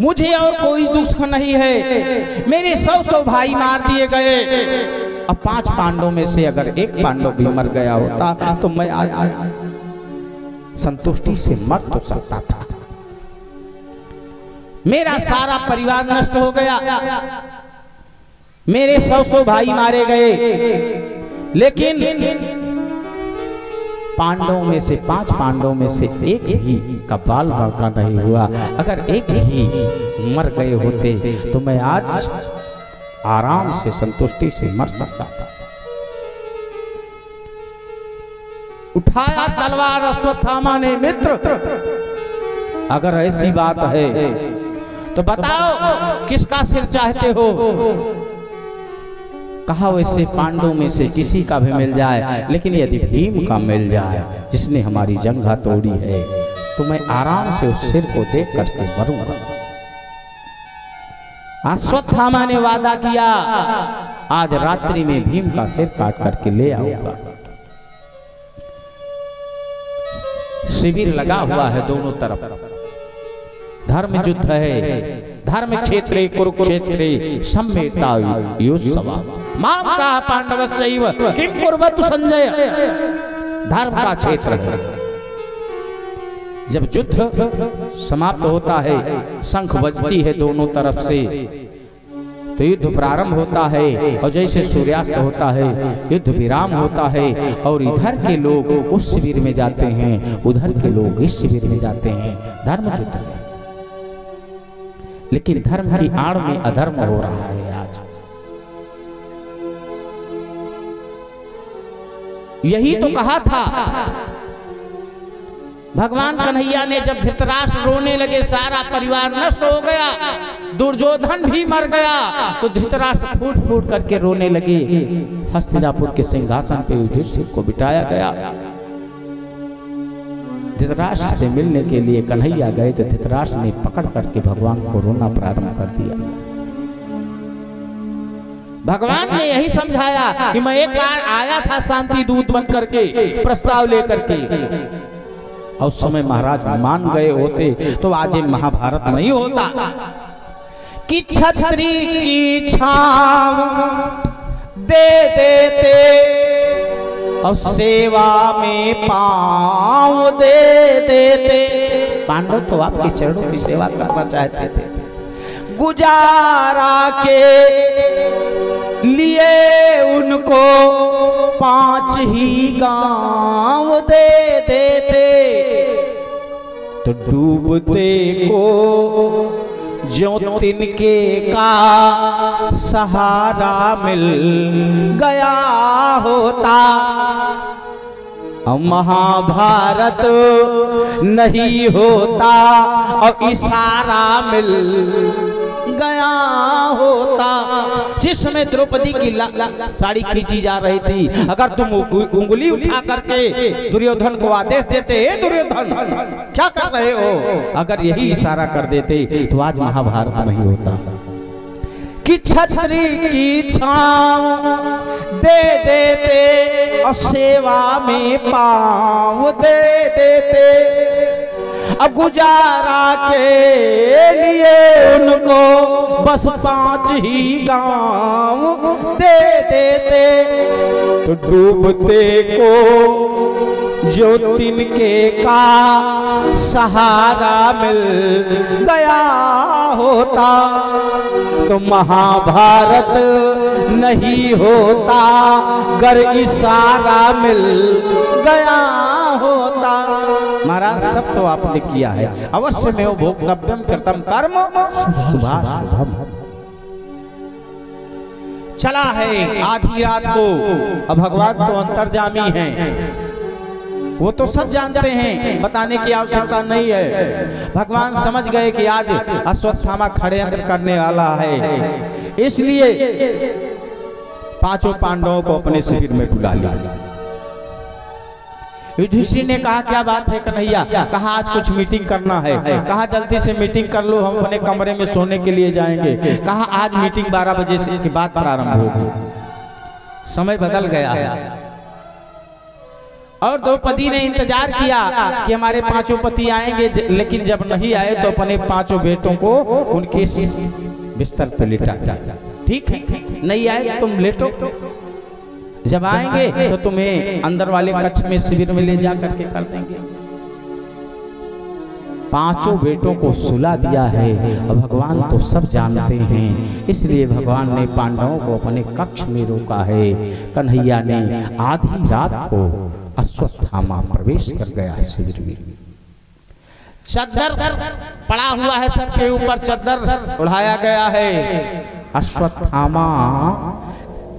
मुझे और कोई दुख नहीं है। मेरे 100 भाई मार दिए गए। अब 5 पांडवों में से अगर एक पांडव भी मर गया होता तो मैं आज संतुष्टि से मर तो सकता था। मेरा सारा परिवार नष्ट हो गया, मेरे 100 भाई मारे गए, लेकिन पांडवों में से 5 पांडवों में से एक ही का बाल बांका नहीं हुआ। अगर एक ही मर गए होते तो मैं आज आराम से संतुष्टि से मर सकता था। उठाया तलवार अश्वत्थामा ने, मित्र अगर ऐसी बात है तो बताओ किसका सिर चाहते हो। कहा वैसे पांडवों में से किसी का भी मिल जाए, लेकिन यदि भीम का मिल जाए जिसने हमारी जंघा तोड़ी है तो मैं आराम से उस सिर को देख करके मरूंगा। अश्वत्थामा ने वादा किया, आज रात्रि में भीम का सिर काट करके ले आऊंगा। शिविर लगा हुआ है दोनों तरफ, धर्म युद्ध है। धर्म क्षेत्रे कुरुक्षेत्रे सम्मेतायुस्सवा मां का पांडवस्यैव किं कुर्वतु संजय। धर्म का क्षेत्र है। जब युद्ध समाप्त होता है, शंख बजती है दोनों तरफ से, तो युद्ध प्रारंभ होता है। और जैसे सूर्यास्त होता है युद्ध विराम होता है, और इधर के लोग उस शिविर में जाते हैं, उधर के लोग इस शिविर में जाते हैं। धर्म युद्ध है, लेकिन धर्म की आड़ में अधर्म हो रहा है। आज यही तो कहा था भगवान कन्हैया ने, जब धृतराष्ट्र रोने लगे सारा परिवार नष्ट हो गया, दुर्योधन भी मर गया, तो धृतराष्ट्र फूट फूट करके रोने लगे। हस्तिनापुर के सिंहासन पे युधिष्ठिर को बिठाया गया। धृतराष्ट्र से मिलने के लिए कन्हैया गए तो धृतराष्ट्र ने पकड़ करके भगवान को रोना प्रारंभ कर दिया। भगवान ने यही समझाया कि मैं एक बार आया था शांति दूत बन करके, प्रस्ताव लेकर के, और उस समय महाराज मान गए होते तो आज ये महाभारत नहीं होता। कि छतरी की छाव दे देते और सेवा में पांव दे देते। पांडव तो आपके चरणों की सेवा करना चाहते थे। गुजारा के लिए उनको 5 ही गांव दे देते, तो डूबते को जो तिनके का सहारा मिल गया होता, महाभारत नहीं होता और इशारा मिल गया होता। जिस समय द्रौपदी की साड़ी खींची जा रही थी, अगर तुम उंगली उठा करके दुर्योधन को आदेश देते, हे दुर्योधन क्या कर रहे हो, अगर यही इशारा कर देते तो आज महाभारत नहीं होता। कि छतरी की छांव दे देते और सेवा में पांव दे देते, अब गुजारा के लिए उनको बस 5 ही गांव दे देते, तो डूबते को जो तिनके का सहारा मिल गया होता, तो महाभारत नहीं होता गर इशारा मिल गया होता। महाराज सब तो आपने किया है, अवश्य में वो भोक्तव्यम कृतम कर्म शुभाशुभम। चला है आधी रात को, अब भगवान तो अंतर्जामी हैं, वो तो सब जानते हैं, बताने की आवश्यकता नहीं है। भगवान समझ गए कि आज अश्वत्थामा षड्यंत्र करने वाला है, इसलिए 5 पांडवों को अपने शिविर में बुला लिया। युधिष्ठिर ने कहा क्या बात है कन्हैया, कहा आज कुछ मीटिंग करना है, कहा जल्दी से मीटिंग कर लो, हम अपने कमरे में सोने के लिए जाएंगे। कहा आज मीटिंग 12 बजे से बाद प्रारंभ होगी। समय बदल गया है, और द्रौपदी ने इंतजार किया कि हमारे पांचों पति आएंगे, लेकिन जब नहीं आए तो अपने पांचों बेटों को उनके बिस्तर पर लिटा दिया। ठीक है, नहीं आए तुम लेटो, जब आएंगे तो तुम्हें अंदर वाले कक्ष में शिविर में ले जा करके कर देंगे। पांचों बेटों को सुला दिया है। भगवान तो सब जानते हैं, इसलिए भगवान ने पांडवों को अपने कक्ष में रोका है। कन्हैया ने आधी रात को अश्वत्थामा प्रवेश कर गया शिविर में। चद्दर पड़ा हुआ है, सबके ऊपर चद्दर उड़ाया गया है। अश्वत्थामा,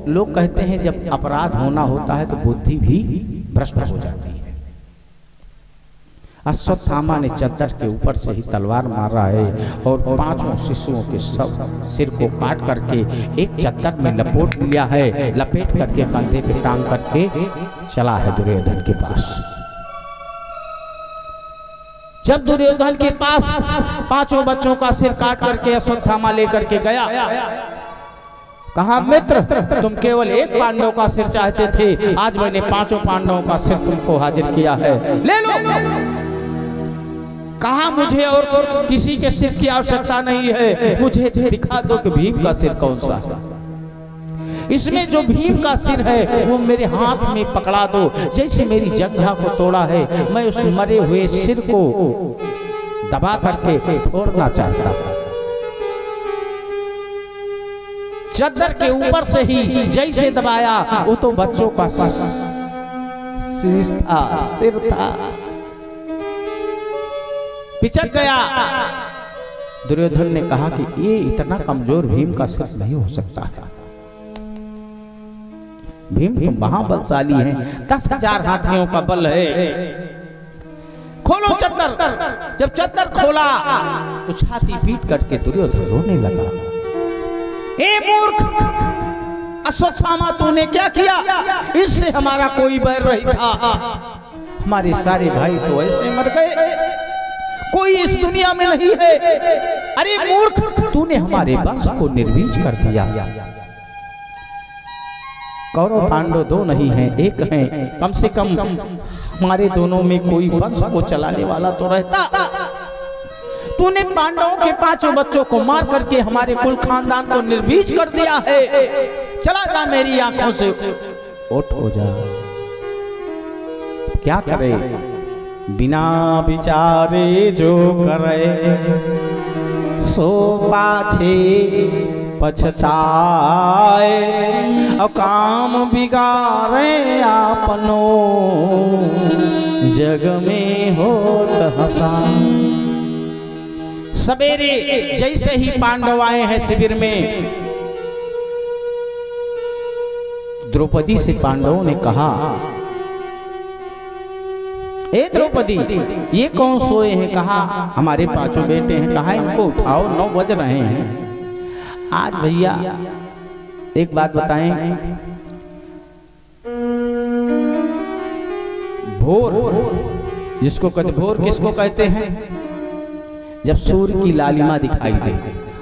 लोग कहते हैं जब अपराध होना होता है तो बुद्धि भी भ्रष्ट हो जाती है। अश्वत्थामा ने चद्दर के ऊपर से ही तलवार मारा है और पांचों शिशुओं के सब सिर को काट करके एक चद्दर में लपेट लिया है। लपेट करके कंधे पे टांग करके चला है दुर्योधन के पास। जब दुर्योधन के पास पांचों बच्चों का सिर काट करके अश्वत्थामा लेकर के गया, कहा मित्र तुम केवल एक पांडव का सिर चाहते थे, आज मैंने पांचों पांडवों का सिर तुमको हाजिर किया है, ले लो। कहा मुझे और किसी के सिर की आवश्यकता नहीं है, मुझे दिखा दो कि भीम का सिर कौन सा है। इसमें जो भीम का सिर है वो मेरे हाथ में पकड़ा दो। जैसे मेरी जंघा को तोड़ा है, मैं उस मरे हुए सिर को दबा करके फोड़ना चाहता हूं। चद्दर के ऊपर से ही जैसे दबाया, वो तो बच्चों का सिर था, पिचक गया। दुर्योधन ने कहा कि ये इतना कमजोर भीम का सिर नहीं हो सकता है। भीम तो महाबलशाली है, 10,000 हाथियों का बल है। खोलो चद्दर। जब चद्दर खोला तो छाती पीट करके दुर्योधन रोने लगा। ए मूर्ख अश्वत्थामा, तूने क्या किया? इससे हमारा कोई बैर नहीं था, हमारे सारे भाई तो ऐसे मर गए, कोई इस दुनिया में नहीं है। अरे मूर्ख, तूने हमारे वंश को निर्वीज कर दिया। कौरव पांडव दो नहीं हैं, एक हैं। कम से कम हमारे दोनों में कोई वंश को चलाने वाला तो रहता। तूने पांडवों के पांचों बच्चों को मार करके हमारे कुल खानदान को निर्वीज कर दिया है। चला जा, मेरी आंखों से ओट हो जा। क्या करे, बिना विचारे जो करे सो पाछे पछताए, और काम बिगाड़े आपनो जग में होत हसान। सवेरे जैसे ही पांडव आए हैं शिविर में, द्रौपदी से पांडवों ने कहा, ए द्रौपदी, ये कौन सोए हैं? कहा हमारे पांचों बेटे हैं। कहा इनको उठाओ, 9 बज रहे हैं। आज भैया एक बात बताएं, भोर जिसको कहते, भोर किसको कहते हैं? जब सूर्य की लालिमा दिखाई दे।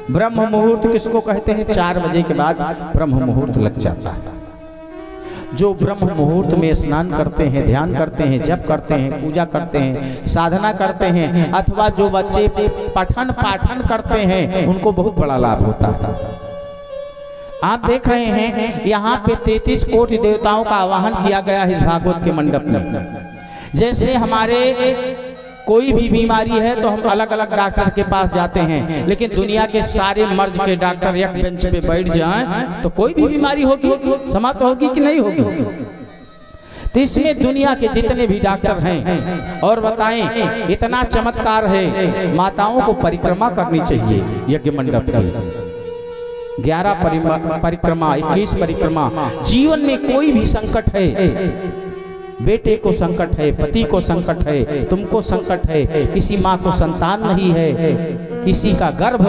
ब्रह्म मुहूर्त किसको कहते हैं? 4 बजे के बाद ब्रह्म मुहूर्त लग जाता है। जो ब्रह्म मुहूर्त में स्नान करते हैं, ध्यान करते हैं, जप करते हैं, पूजा करते हैं, साधना करते हैं, अथवा जो बच्चे पठन पाठन करते हैं, उनको बहुत बड़ा लाभ होता है। आप देख रहे हैं यहाँ पे 33 कोटि देवताओं का आवाहन किया गया है इस भागवत के मंडप में। जैसे हमारे कोई भी बीमारी है तो हम अलग अलग डॉक्टर के पास जाते हैं, लेकिन दुनिया के सारे मर्ज के डॉक्टर एक बेंच पे बैठ जाएं तो कोई भी बीमारी होगी, समाप्त होगी कि नहीं होगी? तो इसमें दुनिया के जितने भी डॉक्टर हैं, और बताएं इतना चमत्कार है, माताओं को परिक्रमा करनी चाहिए यज्ञ मंडप की। 11 परिक्रमा, 21 परिक्रमा। जीवन में कोई भी संकट है, बेटे को संकट है, पति को संकट है, तुमको संकट है, किसी माँ को संतान नहीं है, किसी का गर्भ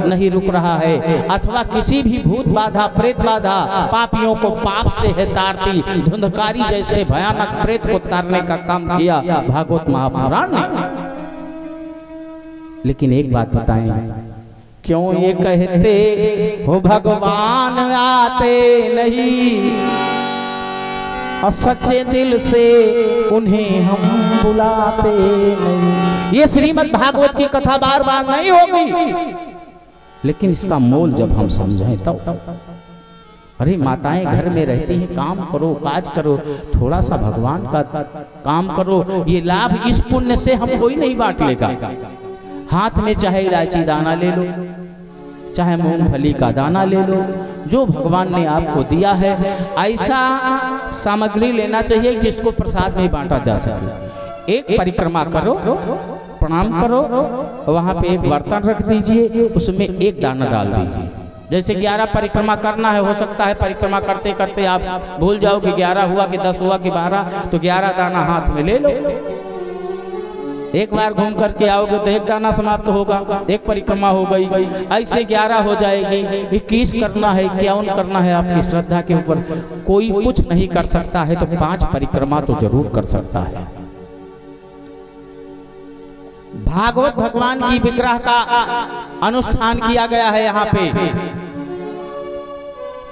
नहीं रुक रहा है, अथवा किसी भी भूत बाधा, प्रेत बाधा, पापियों को पाप से है तारती, धुंधकारी जैसे भयानक प्रेत को तारने का काम किया भागवत महापुराण ने। लेकिन एक बात बताएं, क्यों ये कहते हो भगवान आते नहीं? और सच्चे दिल से उन्हें हम बुलाते नहीं। ये श्रीमद् भागवत की कथा बार बार नहीं होगी, लेकिन इसका मोल जब हम समझें तब। अरे माताएं घर में रहती हैं, काम करो, काज करो, थोड़ा सा भगवान का काम करो। ये लाभ इस पुण्य से हम कोई नहीं बांट लेगा। हाथ में चाहे इलायची दाना ले लो, चाहे मूंगफली का दाना ले लो, जो भगवान ने आपको दिया है ऐसा सामग्री लेना चाहिए जिसको प्रसाद में बांटा जा सके। एक परिक्रमा करो, प्रणाम करो, वहां पे एक बर्तन रख दीजिए, उसमें एक दाना डाल दीजिए। जैसे 11 परिक्रमा करना है, हो सकता है परिक्रमा करते करते आप भूल जाओ कि 11 हुआ कि 10 हुआ कि 12, तो 11 दाना हाथ में ले लो। एक बार घूम करके आओगे तो एक दाना समाप्त होगा, एक परिक्रमा हो गई, ऐसे 11 हो जाएगी। 21 करना है, 51 करना है, आपकी श्रद्धा के ऊपर। कोई कुछ नहीं कर सकता है तो 5 परिक्रमा तो जरूर कर सकता है। भागवत भगवान की विग्रह का अनुष्ठान किया गया है यहाँ पे।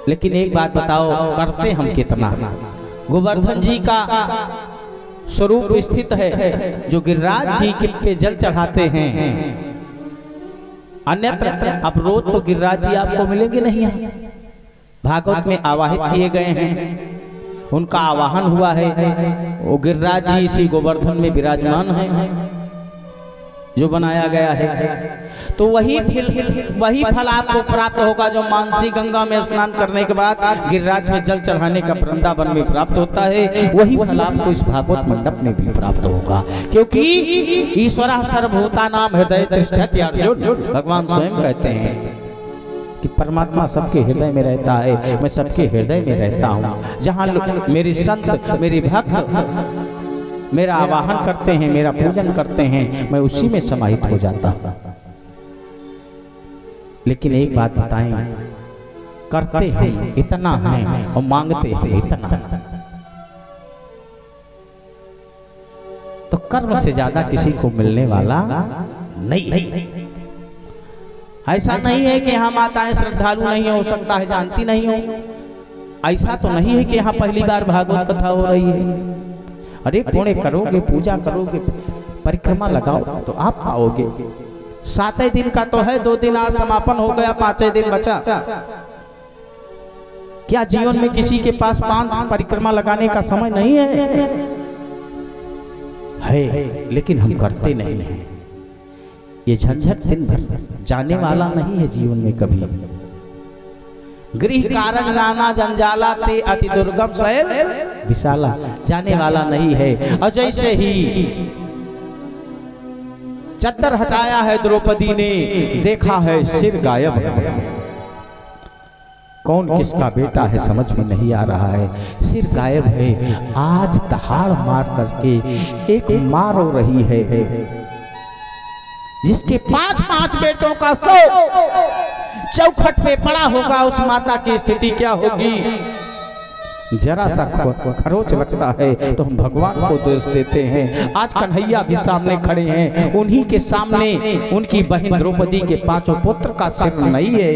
लेकिन एक बात बताओ, करते हम कितना? गोवर्धन जी का स्वरूप स्थित है, जो गिरिराज जी के पे जल चढ़ाते हैं। अन्यत्र अब रोज तो गिरिराज जी आपको मिलेंगे नहीं है। भागवत में आवाहित किए गए हैं, उनका आवाहन हुआ है। वो गिरिराज जी इसी गोवर्धन में विराजमान हैं जो बनाया गया है। तो वही फल आपको प्राप्त होगा जो मानसी गंगा में स्नान करने के बाद गिरिराज में जल चढ़ाने का वृंदावन में प्राप्त होता है। वही फल आपको इस भागवत मंडप में भी प्राप्त होगा, क्योंकि ईश्वरः सर्वभूतानां हृदये तिष्ठति अर्जुन। भगवान स्वयं कहते हैं कि परमात्मा सबके हृदय में रहता है, मैं सबके हृदय में रहता हूँ। जहाँ मेरे संत, मेरे भक्त मेरा आवाहन करते हैं, मेरा पूजन करते हैं, मैं उसी में समाहित हो जाता हूं। लेकिन एक बात बताएं, करते हैं इतना है और मांगते हैं इतना। तो कर्म से ज्यादा किसी को मिलने वाला नहीं। ऐसा नहीं है कि यहाँ माताएं श्रद्धालु नहीं हो सकता है, जानती नहीं हो। ऐसा तो नहीं है कि यहाँ पहली बार भागवत कथा हो रही है। अरे पुण्य करोगे, पूजा करोगे, परिक्रमा लगाओ तो आप आओगे। 7 दिन का तो है, 2 दिन आज समापन हो गया, 5 दिन बचा। क्या जीवन में किसी के पास 5 परिक्रमा लगाने का समय नहीं है? लेकिन हम करते नहीं हैं। ये झंझट दिन भर जाने वाला नहीं है जीवन में कभी। गृह कारज नाना जंजाला ते अति दुर्गम शैल विशाला, जाने वाला नहीं है। और जैसे ही चद्दर हटाया है द्रौपदी ने, देखा है सिर गायब। कौन किसका बेटा है समझ में नहीं आ रहा है, सिर गायब है। आज दहाड़ मार करके एक माँ रो रही है, जिसके 5 बेटों का सौ चौखट पे पड़ा होगा। उस माता की स्थिति क्या होगी? जरा सा खरोच लगता है तो हम भगवान को दोष देते हैं। आज कन्हैया भी सामने खड़े हैं, उन्हीं के सामने उनकी बहन द्रौपदी के 5 पुत्र का सिर नहीं है।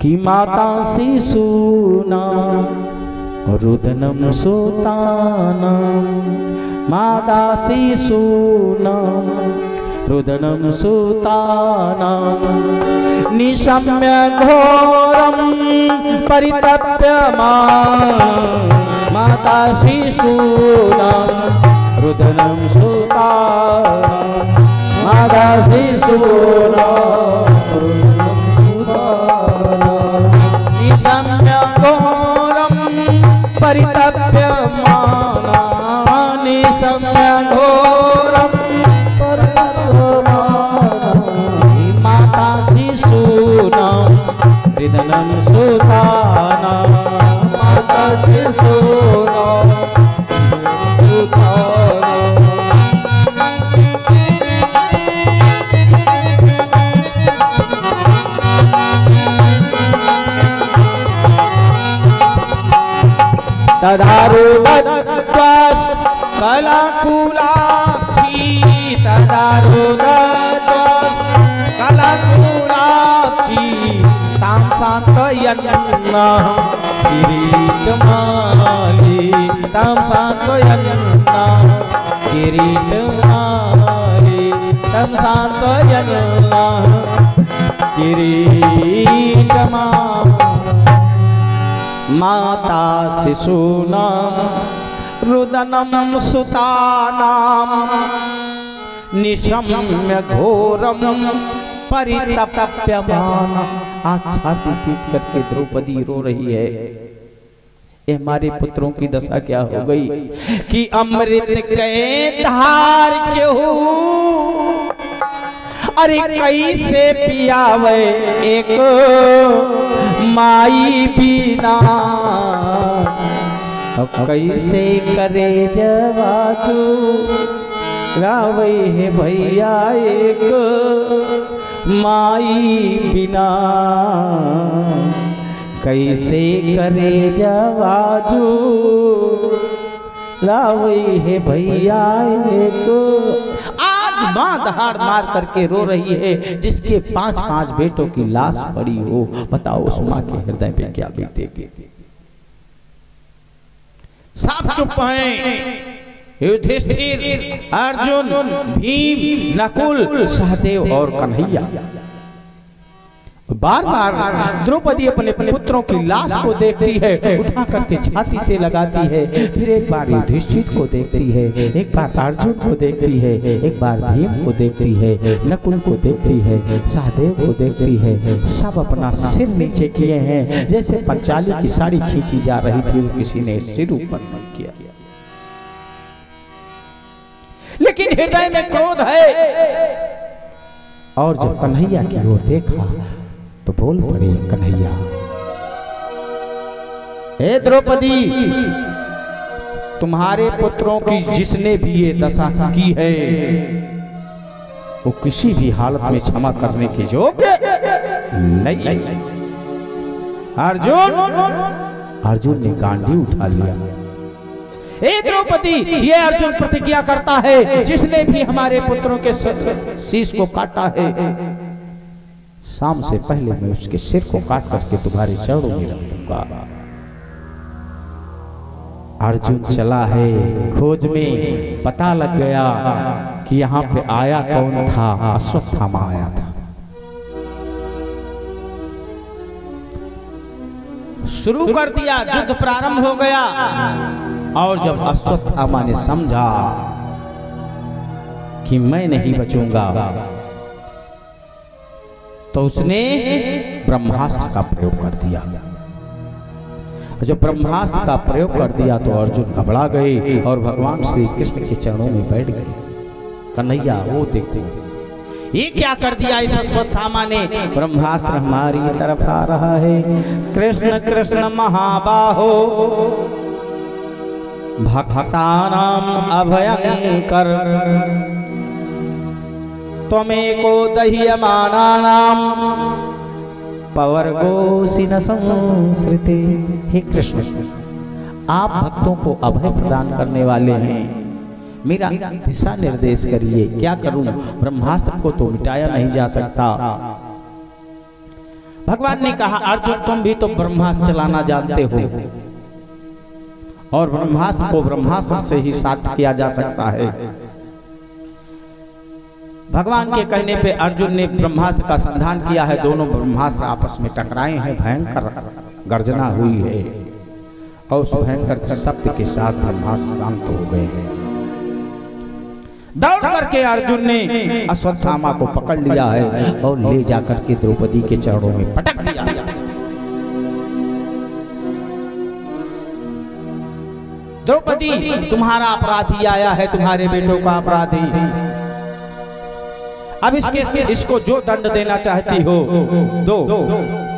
कि माता शिशूना रुदनम सुताना, माता शिशूना रुदनम सुताना, निशम्य घोरम परितप्य माता शिशूना रुदनम सुताना, माता शिशूना रुदनम सुताना, निशम्य घोरम परितप्य निशम्य घोरम हृदयम सुताना, माता शिशूना सुताना। तदारुदत्वास कलाकुलाक्षी, तदारुदत्वास कलाकुलाक्षी, तां सांत्वयन्ना किरीटमाली तं सांत्वयन्ना किरीटमाली तं सांत्वयन्ना किरीटमाली माता शिशूनां रुदनं सुतानां निशम्य घोरम परितप्यमान। आज छाती पीट करके द्रौपदी रो रही है, ये हमारे पुत्रों की दशा क्या हो गई कि अमृत के धार क्यों, अरे कैसे पियावे एक माई बिना, अब कैसे करे जवाजू रावे है भैया एक माई बिना, कैसे करे जवाजू रावे है भैया एक। आज मां दहाड़ मार करके रो रही है, जिसके 5-5 बेटों की लाश पड़ी हो। बताओ उस मां के हृदय पे क्या बीतेगी। सब चुप हैं, युधिष्ठिर, अर्जुन, भीम, नकुल, सहदेव और कन्हैया। बार बार द्रौपदी अपने पुत्रों की लाश को देखती है, उठा करके छाती से लगाती है, फिर एक बार युधिष्ठिर को देखती है, एक बार अर्जुन को देखती है, एक बार भीम को देखती है, नकुल को देखती है, सहदेव को देखती है। सब अपना सिर नीचे किए हैं, जैसे पंचाली की साड़ी खींची जा रही थी, किसी ने सिर ऊपर नहीं किया। लेकिन हृदय में क्रोध है। और जब कन्हैया की ओर देखा तो बोल पड़े कन्हैया, हे द्रौपदी, तुम्हारे पुत्रों की जिसने भी ये दशा की है वो किसी भी हालत में क्षमा करने के योग्य नहीं। अर्जुन ने गांडी उठा लिया। हे द्रौपदी, ये अर्जुन प्रतिज्ञा करता है, जिसने भी हमारे पुत्रों के शीश को काटा है, शाम से पहले मैं उसके सिर को काट करके तुम्हारे चरणों में रख दूंगा। अर्जुन चला है खोज में, पता लग गया कि यहाँ पे आया कौन था, अश्वत्थामा आया था। शुरू कर दिया, युद्ध प्रारंभ हो गया। और जब अश्वत्थामा ने समझा कि मैं नहीं बचूंगा, तो उसने ब्रह्मास्त्र का प्रयोग कर दिया। जब ब्रह्मास्त्र का प्रयोग कर दिया तो अर्जुन घबरा गए और भगवान श्री कृष्ण के चरणों में बैठ गए। कन्हैया वो देखो ये क्या कर दिया इस अश्वत्थामा ने। ब्रह्मास्त्र हमारी तरफ आ रहा है। कृष्ण कृष्ण महाबाहो भक्तानां अभयंकर, त्वमेको दह्यमानानां पवर्गोऽसि न संसृते। हे कृष्ण, आप भक्तों को अभय प्रदान करने वाले हैं, मेरा दिशा निर्देश करिए, क्या करूं? ब्रह्मास्त्र को तो मिटाया नहीं जा सकता। भगवान ने कहा, अर्जुन तुम भी तो ब्रह्मास्त्र चलाना जानते हो, और ब्रह्मास्त्र को ब्रह्मास्त्र से ही साध्य किया जा सकता है। भगवान के कहने पे अर्जुन ने ब्रह्मास्त्र का संधान किया है। दोनों ब्रह्मास्त्र आपस में टकराए हैं, भयंकर गर्जना हुई है, और उस भयंकर शब्द के साथ ब्रह्मास्त्र शांत हो गए हैं। दौड़ करके अर्जुन ने अश्वत्थामा को पकड़ लिया है और ले जाकर के द्रौपदी के चरणों में पटक दिया। द्रौपदी, तुम्हारा अपराधी आया है, तुम्हारे बेटों का अपराधी। अब इसको जो दंड देना चाहती हो दो।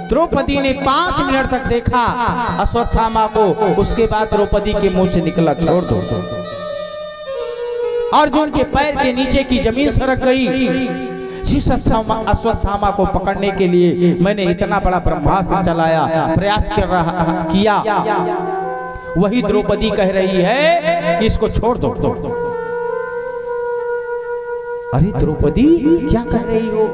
द्रौपदी ने 5 मिनट तक देखा अश्वत्थामा को, उसके बाद द्रौपदी के मुंह से निकला, छोड़ दो। अर्जुन के पैर के नीचे की जमीन सरक गई। जिस अश्वत्थामा को पकड़ने के लिए मैंने इतना बड़ा ब्रह्मास्त्र चलाया, प्रयास किया, वही द्रौपदी कह रही है कि इसको छोड़ दो। अरे द्रौपदी, क्या कह रही हो?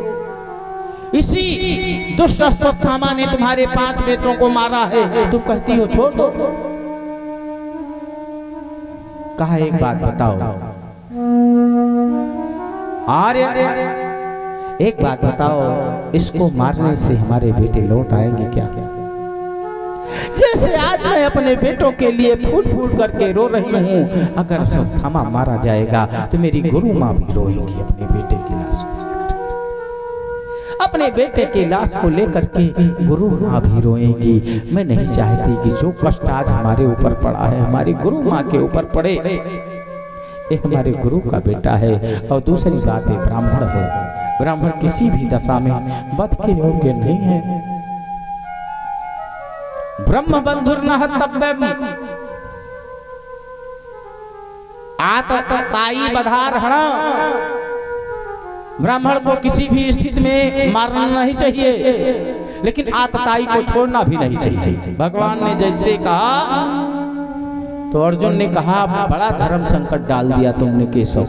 इसी दुष्ट अश्वत्थामा ने तुम्हारे 5 बेटों को मारा है, तुम कहती हो छोड़ दो। कहा एक बात बताओ आर्य, एक बात बताओ, इसको मारने से हमारे बेटे लौट आएंगे क्या? जैसे आज मैं अपने बेटों के लिए फूट फूट करके रो रही हूँ, अगर अश्वत्थामा मारा जाएगा तो मेरी गुरु माँ भी रोएंगी अपने बेटे की लाश को, अपने बेटे की लाश को लेकर के गुरु माँ भी रोएंगी। मैं नहीं चाहती कि जो कष्ट आज हमारे ऊपर पड़ा है हमारी गुरु माँ के ऊपर पड़े। ये हमारे गुरु का बेटा है। और दूसरी बात है, ब्राह्मण हो, ब्राह्मण किसी भी दशा में वध के योग्य नहीं है। ब्रह्म बंधुर्न हतव्यम आतताई बधारहण, ब्राह्मण को किसी भी स्थिति में मारना नहीं चाहिए, लेकिन आतताई को छोड़ना भी नहीं चाहिए। भगवान ने जैसे कहा तो अर्जुन ने कहा बड़ा धर्म संकट डाल दिया तुमने केशव।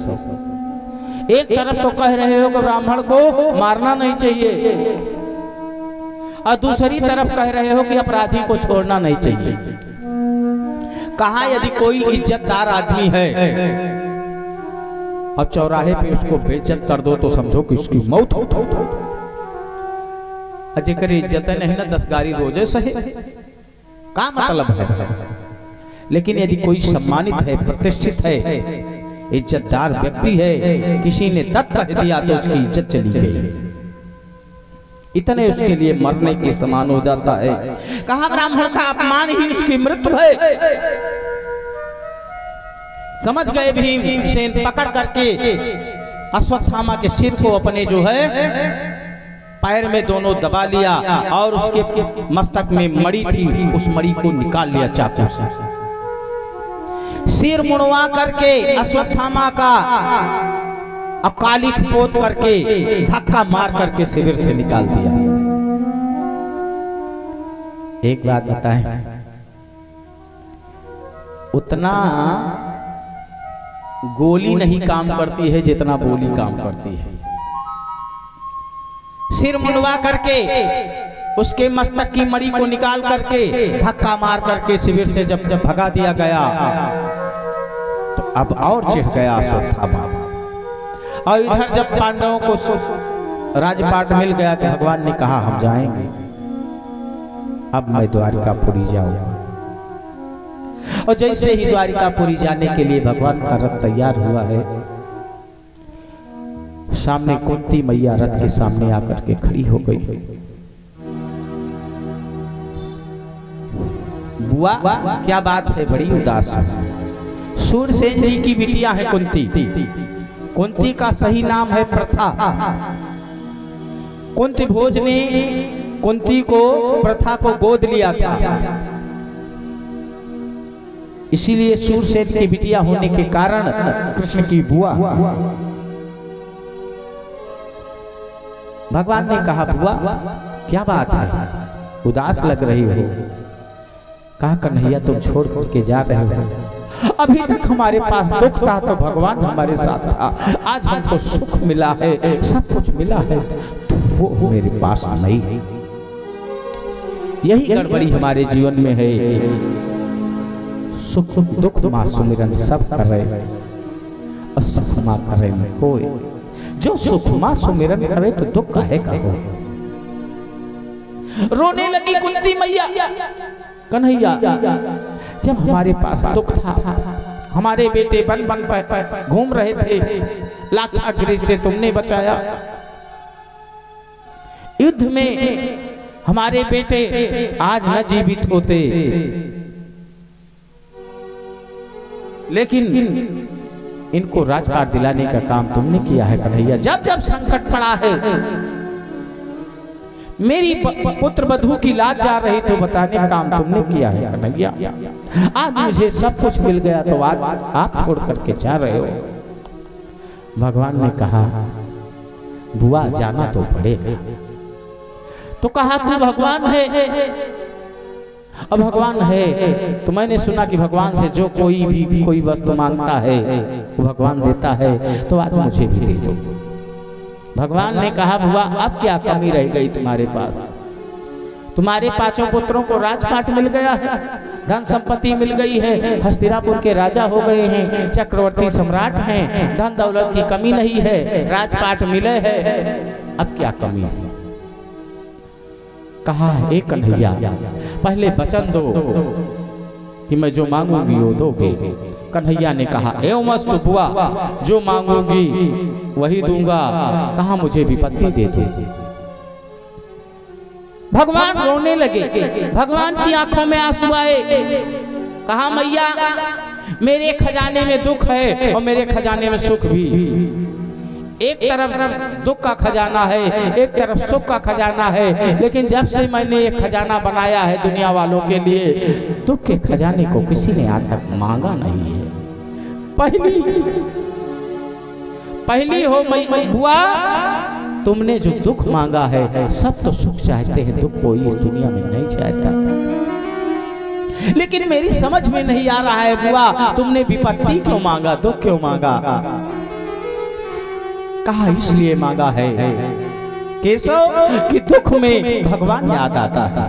एक तरफ तो कह रहे हो कि ब्राह्मण को मारना नहीं चाहिए, और दूसरी तरफ कह रहे हो कि अपराधी को छोड़ना नहीं चाहिए। कहा यदि कोई इज्जतदार आदमी है और चौराहे पे उसको बेइज्जत कर दो तो समझो कि उसकी मौत हो। अजय करे इज्जत नहीं ना 10 गारी रोजे सहे, का मतलब है? लेकिन यदि कोई सम्मानित है, प्रतिष्ठित है, इज्जतदार व्यक्ति है, किसी ने दत्त कह दिया तो उसकी इज्जत चली गई, इतने उसके लिए मरने के समान हो जाता है। कहा ब्राह्मण का अपमान ही उसकी मृत्यु है। समझ गए भीमसेन, पकड़ करके अश्वत्थामा के सिर को अपने जो है पैर में दोनों दबा लिया और उसके मस्तक में मणि थी, उस मणि को निकाल लिया चाकू से। सिर मुड़वा करके अश्वत्थामा का अकाली पोत करके धक्का मार करके शिविर से निकाल दिया। एक बात बताएं, उतना गोली नहीं काम करती है जितना बोली काम करती है। सिर मुड़वा करके उसके मस्तक की मणि को निकाल करके धक्का मार करके शिविर से जब भगा दिया गया तो अब और चिढ़ गया अश्वत्थामा। और इधर जब पांडवों को राजपाट मिल गया तो भगवान ने कहा हम जाएंगे, अब मैं द्वारिकापुरी जाऊंगा। और जैसे ही द्वारिकापुरी जाने के लिए भगवान का रथ तैयार हुआ है, सामने कुंती मैया रथ के सामने आकर के खड़ी हो गई। बुआ क्या बात है, बड़ी उदास। सूरसेन जी की बिटिया है कुंती। कुंती का सही नाम है प्रथा। कुंती भोज ने कुंती को प्रथा को गोद लिया था, इसीलिए सूरसेन की बिटिया होने के कारण कृष्ण की बुआ। भगवान ने कहा बुआ क्या बात है, उदास लग रही हो? कहा कन्हैया तुम छोड़ के जा रहे हो, अभी तक हमारे पास दुख था तो भगवान हमारे साथ था, आज हमको सुख मिला है, सब कुछ मिला है, तो वो मेरे पास नहीं है। यही गड़बड़ी हमारे जीवन में है। सुख दुख मां सुमिरन सब कर रहे और सुख मां करे न कोई। जो सुख मां सुमिरन करे तो दुख काहे का हो। रोने लगी कुंती मैया, कन्हैया जब हमारे पास दुख था, हमारे बेटे बन बन पर घूम रहे थे, लाक्षागृह से तुमने बचाया, युद्ध में हमारे बेटे आज न जीवित होते, लेकिन इनको राजपाट दिलाने का काम तुमने किया है कन्हैया। जब जब संकट पड़ा है, मेरी पुत्र वधू की लाज जा रही तो बताने का काम तुमने किया है कन्हैया। आज मुझे सब कुछ मिल गया तो आज आप छोड़ करके जा रहे हो। भगवान ने कहा बुआ जाना तो पड़ेगा। तो कहा तू भगवान है, अब भगवान है तो मैंने सुना कि भगवान से जो कोई वस्तु मांगता है वो भगवान देता है, तो आज मुझे भी दे दो। भगवान ने कहा बुआ अब क्या कमी रह गई तुम्हारे पास? तुम्हारे पांचों पुत्रों को राजपाट मिल गया है, धन संपत्ति मिल गई है, हस्तिनापुर के राजा हो गए हैं, चक्रवर्ती सम्राट हैं, धन दौलत की कमी नहीं है, राजपाट मिले हैं, अब क्या कमी है? कहा ए कन्हैया पहले वचन दो कि मैं जो मांगूंगी वो दोगे। कन्हैया ने कहा एवं मस्त बुआ, जो मांगूंगी वही दूंगा, कहा मुझे विपत्ति दे दो। भगवान रोने लगे, भगवान की आंखों में आंसू आए। कहा मैया मेरे खजाने में दुख है और मेरे खजाने में सुख भी। एक तरफ दुख का खजाना है, एक तरफ सुख का खजाना है, लेकिन जब से मैंने ये खजाना बनाया है दुनिया वालों के लिए, दुख के खजाने को किसी ने आज तक मांगा नहीं है। पहली हो बुआ, तुमने जो दुख मांगा है, सब तो सुख चाहते हैं, दुख कोई इस दुनिया में नहीं चाहता। लेकिन मेरी समझ में नहीं आ रहा है बुआ, तुमने विपत्ति क्यों मांगा, दुख क्यों मांगा? कहा इसलिए मांगा है केशव कि दुख में भगवान याद आता है,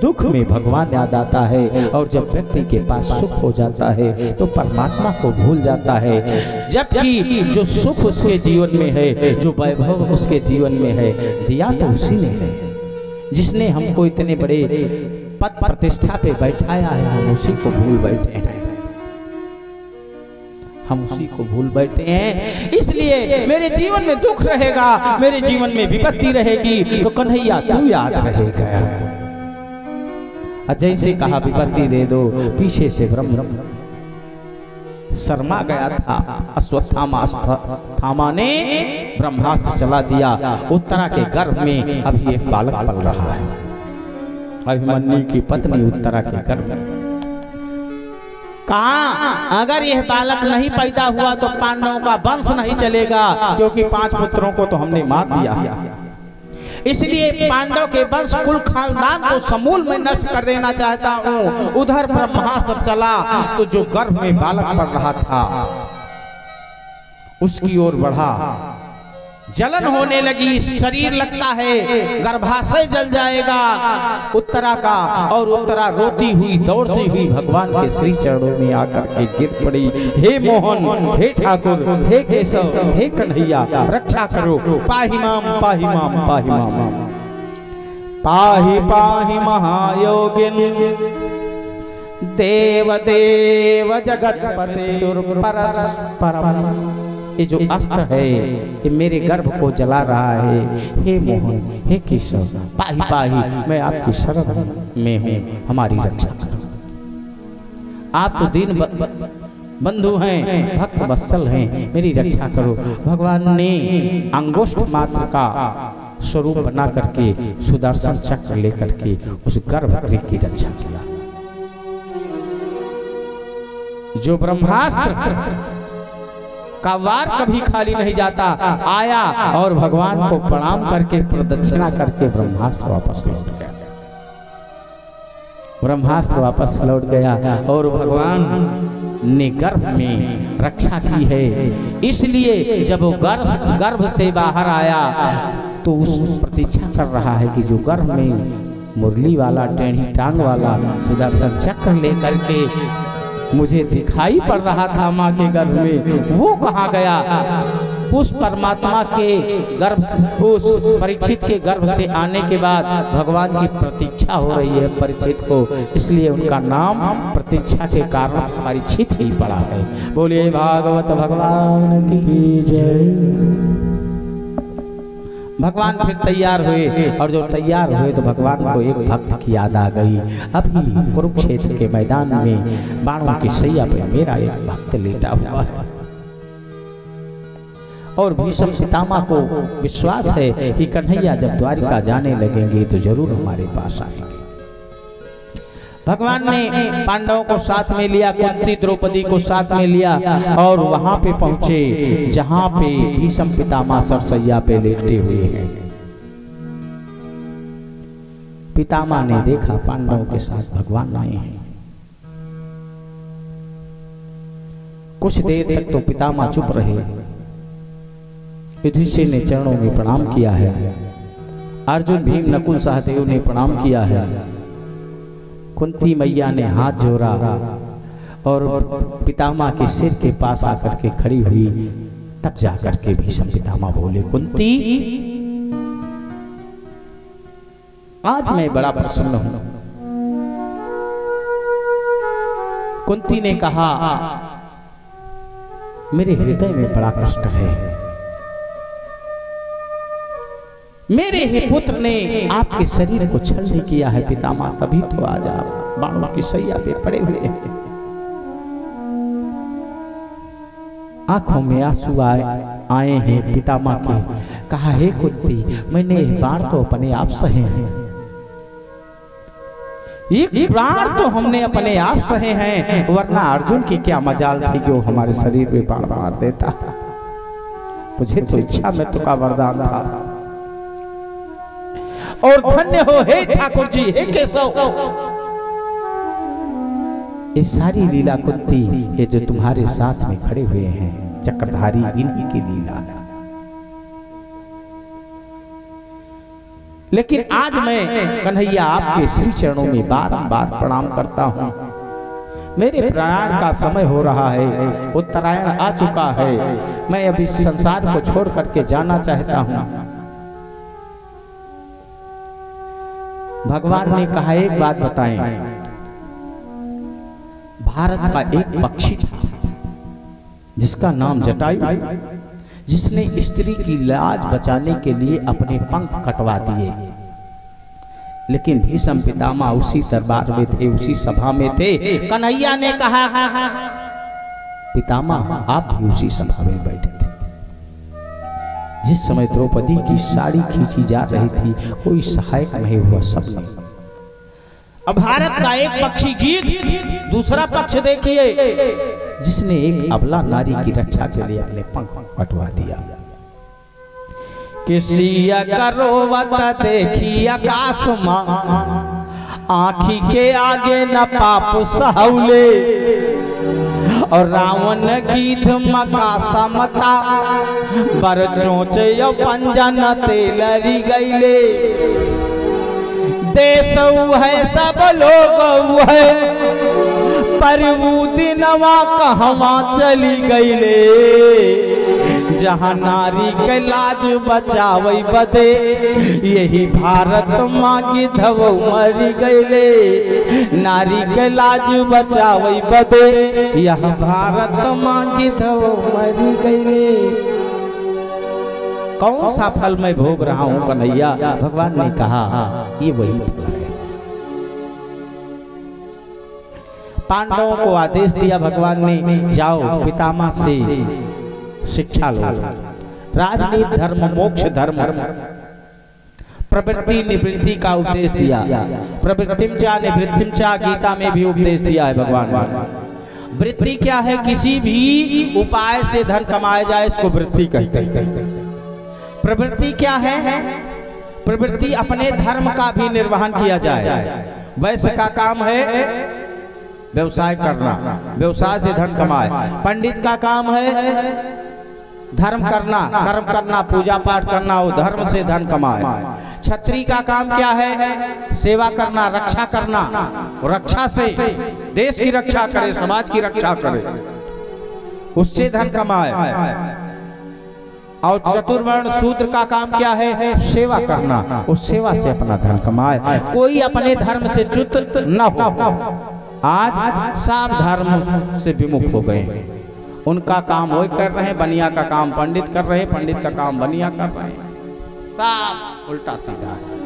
दुख में भगवान याद आता है, और जब व्यक्ति के पास सुख हो जाता है तो परमात्मा को भूल जाता है। जबकि जो सुख उसके जीवन में है, जो वैभव उसके जीवन में है, दिया तो उसी ने है, जिसने हमको इतने बड़े पद प्रतिष्ठा पे बैठाया है, हम उसी को भूल बैठे हैं, हम उसी को भूल बैठे हैं। इसलिए मेरे जीवन में दुख रहेगा, मेरे जीवन में विपत्ति रहेगी, तो कन्हैया तू याद रहेगा। जैसे कहा विपत्ति दे दो, पीछे से ब्रह्म शर्मा गया था, अश्वत्थामा ने ब्रह्मास्त्र चला दिया। उत्तरा के गर्भ में अभी एक बालक पल रहा है, अभिमन्यु की पत्नी उत्तरा के गर्भ में। कहा अगर यह बालक नहीं पैदा हुआ तो पांडवों का वंश नहीं चलेगा, क्योंकि 5 पुत्रों को तो हमने मार दिया, इसलिए पांडव के वंश कुल खानदान को समूल में नष्ट कर देना चाहता हूँ। उधर ब्रह्मास्त्र चला तो जो गर्भ में बालक पड़ रहा था उसकी ओर बढ़ा, जलन होने लगी, शरीर लगता है गर्भाशय जल जाएगा उत्तरा का, और उत्तरा रोती हुई दौड़ती हुई भगवान के श्री चरणों में आकर के गिर पड़ी। हे मोहन, हे ठाकुर, हे केशव, हे कन्हैया, रक्षा करो, पाहि माम पाहि माम पाहि माम, पाहि पाहि महायोगिन देव देव जगतपते परस्परम। ये जो अस्त्र है ये मेरे गर्भ को जला रहा है। हे मोहन, हे केशव, पाहि पाहि, मैं आपकी शरण में हूँ, हमारी रक्षा करो। आप तो दीन बंधु हैं, भक्त वत्सल हैं, मेरी रक्षा करो। भगवान ने अंगुष्ठ मात्र का स्वरूप बना करके सुदर्शन चक्र लेकर के उस गर्भगृह की रक्षा किया। जो ब्रह्मास्त्र का वार कभी खाली नहीं जाता, आया और भगवान को प्रणाम करके प्रदक्षिणा करके ब्रह्मास्त्र वापस लौट गया। ब्रह्मास्त्र वापस लौट गया और भगवान ने गर्भ में रक्षा की है। इसलिए जब वो गर्भ से बाहर आया तो उस प्रतीक्षा कर रहा है कि जो गर्भ में मुरली वाला, टेढ़ी टांग वाला सुदर्शन चक्र लेकर के मुझे दिखाई पड़ रहा था माँ के गर्भ में, वो कहाँ गया? उस परमात्मा के गर्भ, उस परीक्षित के गर्भ से आने के बाद भगवान की प्रतीक्षा हो रही है परीक्षित को, इसलिए उनका नाम प्रतीक्षा के कारण परीक्षित ही पड़ा है। बोलिए भागवत भगवान की जय। भगवान फिर तैयार हुए, और जो तैयार हुए तो भगवान को एक भक्त की याद आ गई। अभी कुरुक्षेत्र के मैदान में बाणों की सैया पे मेरा एक भक्त लेटा हुआ है, और भीष्म पितामह को विश्वास है कि कन्हैया जब द्वारिका जाने लगेंगे तो जरूर हमारे पास आएंगे। भगवान ने पांडवों को साथ में लिया, कुंती द्रौपदी को साथ में लिया, और वहां पे पहुंचे जहां पे भीष्म पितामह सरसैया पे लेटे हुए हैं। पितामह ने देखा पांडवों के साथ भगवान आए हैं। कुछ देर तक तो पितामह चुप रहे, युधिष्ठिर ने चरणों में प्रणाम किया है, अर्जुन भीम नकुल सहदेव ने प्रणाम किया है, कुंती मैया ने हाथ जोड़ा और पितामह के सिर के पास आकर के खड़ी हुई। तब जाकर के भीष्म पितामह बोले, कुंती आज मैं बड़ा प्रसन्न हूं। कुंती ने कहा, मेरे हृदय में बड़ा कष्ट है। मेरे ही पुत्र ने आपके शरीर को छलनी किया है पितामह, तभी तो आज आप बाणों की सैया पे पड़े हुए हैं। आंखों में आंसू आए हैं पितामह के। कहा, हे कुंती, मैंने बाण तो अपने आप सहे हैं, एक बाण तो हमने अपने आप सहे हैं, वरना अर्जुन की क्या मजाल थी कि वो हमारे शरीर पे बाण मार देता। मुझे तो इच्छा में तो का वरदान था। और धन्य हो हे ठाकुर जी, हे केशव, ये सारी लीला कुंती, ये जो तुम्हारे साथ में खड़े हुए हैं चक्रधारी, इन्हीं की लीला है। लेकिन आज मैं कन्हैया आपके श्री चरणों में बार-बार प्रणाम करता हूं। मेरे प्रयाण का समय हो रहा है, उत्तरायण आ चुका है, मैं अभी संसार को छोड़ करके जाना चाहता हूं। भगवान ने कहा, एक बात बताएं, भारत का एक पक्षी था जिसका नाम जटायु, जिसने स्त्री की लाज बचाने के लिए अपने पंख कटवा दिए। लेकिन भीष्म पितामह उसी दरबार में थे, उसी सभा में थे। कन्हैया ने कहा, पितामह आप भी उसी सभा में बैठे थे जिस समय द्रौपदी की साड़ी खींची जा रही थी। कोई सहायक नहीं हुआ, सबने। अब भारत का एक पक्षी गीत, दूसरा पक्ष देखिए, जिसने एक अबला नारी की रक्षा के लिए अपने पंख कटवा दिया। किसी करोवत देखी आकाश मां, आँखी के आगे न पाप सहौले, और रावण गीत मका समता, बर चोचे पंजन तेलरी गईले। देश है सब लोग है, पर वो दिनवा कहवा चली गईले, जहाँ नारी के लाज बचावे बदे, यही भारत माँ की धव मरी गईले। नारी के लाज बचावे बदे, यह भारत माँ की धव मरी गईले। कौन सा फल मैं भोग रहा हूँ कन्हैया? भगवान ने कहा, ये वही फल है। पांडवों को आदेश दिया भगवान ने, जाओ पितामह से शिक्षा लो। राजनीति धर्म, मोक्ष धर्म, प्रवृत्ति निवृत्ति का उपदेश दिया। प्रवृत्तिम चा निवृत्तिम चा, गीता में भी उपदेश दिया है भगवान ने। वृत्ति क्या है? किसी भी उपाय से धन कमाया जाए, इसको वृत्ति कहते हैं। प्रवृत्ति क्या है? प्रवृत्ति अपने धर्म का भी निर्वहन किया जाए। वैश्य का काम है व्यवसाय करना, व्यवसाय से धन कमाए। पंडित का काम है धर्म करना, कर्म करना, पूजा पाठ करना, वो धर्म से धन कमाए। क्षत्रिय का काम क्या है? सेवा करना, रक्षा करना, रक्षा से देश की रक्षा करे, समाज की रक्षा करे, उससे धन कमाए। और चतुर्वर्ण शूद्र का काम क्या है? सेवा करना, उस सेवा से अपना धन कमाए। कोई अपने धर्म से च्युत न हो। आज सब धर्म से विमुख हो गए। उनका काम वही कर रहे हैं, बनिया का काम पंडित कर रहे हैं, पंडित का काम बनिया कर रहे हैं। सब उल्टा सीधा है,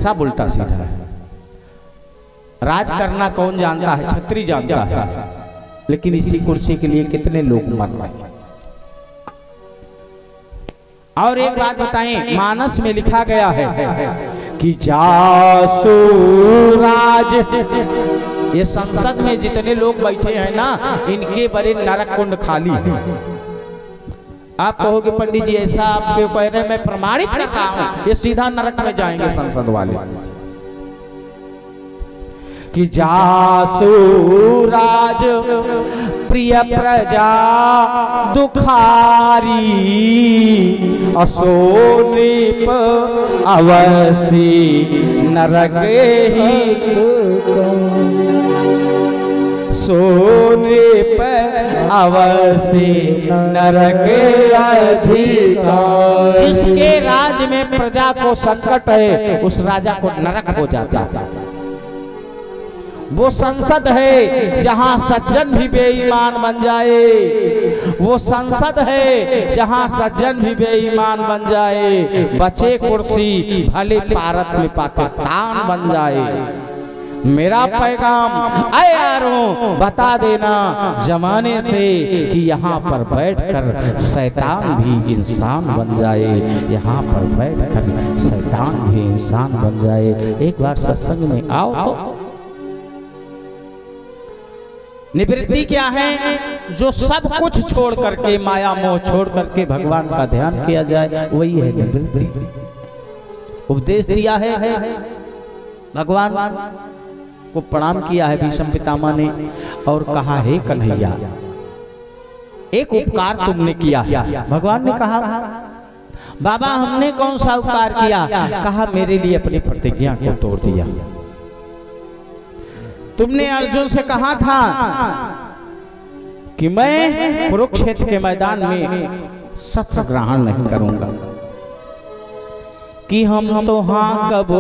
सब उल्टा सीधा है। राज करना कौन जानता है? क्षत्रिय जानता है। लेकिन इसी कुर्सी के लिए कितने लोग मर रहे हैं। और एक बात बताएं, मानस में लिखा गया है कि जासु राज, ये संसद में जितने लोग बैठे हैं ना, इनके बड़े नरक कुंड खाली है। आप कहोगे पंडित जी ऐसा आपके कह रहे, मैं प्रमाणित कर रहा हूं, ये सीधा नरक में जाएंगे संसद वाले। कि जासु राज प्रिय प्रजा दुखारी असोनिप अवसी नरक ही सोने पर अवसी नरक अधिकार। जिसके राज में प्रजा को संकट है उस राजा को नरक हो जाता है। वो संसद है जहां सज्जन भी बेईमान बन जाए, वो संसद है जहां सज्जन भी बेईमान बन जाए। बचे कुर्सी भले भारत में पाकिस्तान बन जाए। मेरा पैगाम आए यारों बता देना जमाने से कि यहाँ पर बैठकर शैतान भी इंसान बन जाए, यहाँ पर बैठकर शैतान भी इंसान बन जाए। एक बार सत्संग में आओ तो निवृत्ति क्या है? जो सब कुछ छोड़ करके माया मोह छोड़ करके भगवान का ध्यान किया जाए, वही है निवृत्ति। उपदेश दिया है भगवान को, प्रणाम किया है भीष्म पितामह ने और कहा हे कन्हैया एक उपकार तुमने किया। भगवान ने कहा बाबा हमने कौन सा उपकार किया? कहा मेरे लिए अपनी प्रतिज्ञा को तोड़ दिया। तुमने अर्जुन से कहा था कि मैं कुरुक्षेत्र के मैदान में शस्त्र ग्रहण नहीं करूंगा, कि हम तो हाँ कब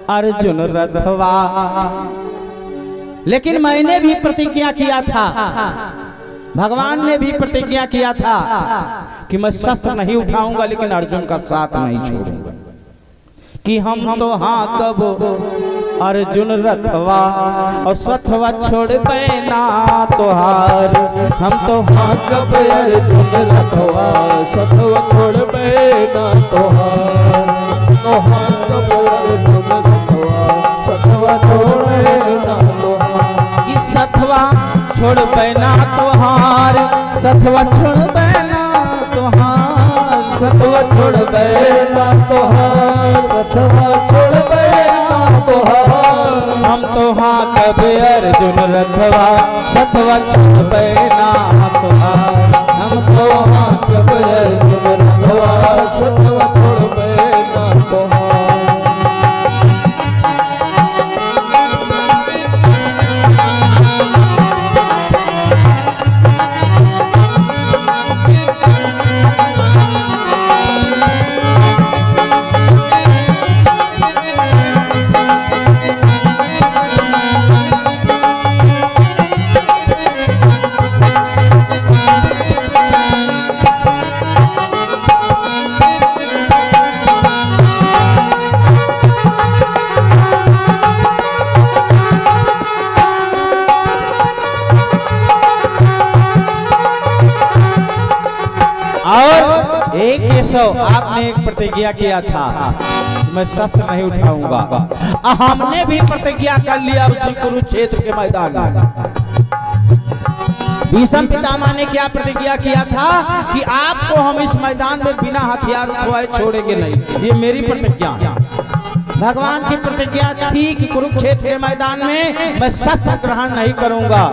अर्जुन रथवा। लेकिन मैंने भी प्रतिज्ञा किया था, भगवान ने भी प्रतिज्ञा किया था कि मैं शस्त्र नहीं उठाऊंगा लेकिन अर्जुन का साथ नहीं छोड़ूंगा, कि हम तो हाँ कब अर्जुन रथवा और सथवा छोड़ बैना तोहार। हम तो हाँ कब अर्जुन रथवा सथवा छोड़ बैना तोहार। तो हाँ कब अर्जुन रथवा सथवा छोड़ बैना तोहार। इस सथवा छोड़ बैना तोहार, सथवा छोड़ बैना तोहार, सथवा छोड़ बैना तोहार, सथवा छोड़ बैना तोहार। हम तो हाँ कब अर्जुन रथवा सथवा छोड़ बैना तोहार। हम तो हाँ कब अर्जुन रथवा सथवा छोड़ बैना तोहार। आपने एक प्रतिज्ञा किया था मैं शस्त्र नहीं उठाऊंगा, हमने भी प्रतिज्ञा कर लिया उसी कुरुक्षेत्र के मैदान में। भीष्म पितामह ने क्या प्रतिज्ञा किया था कि आपको हम इस मैदान में बिना हथियार उठाए छोड़ेंगे नहीं। ये मेरी प्रतिज्ञा, भगवान की प्रतिज्ञा थी कि कुरुक्षेत्र के मैदान में मैं शस्त्र ग्रहण नहीं करूंगा,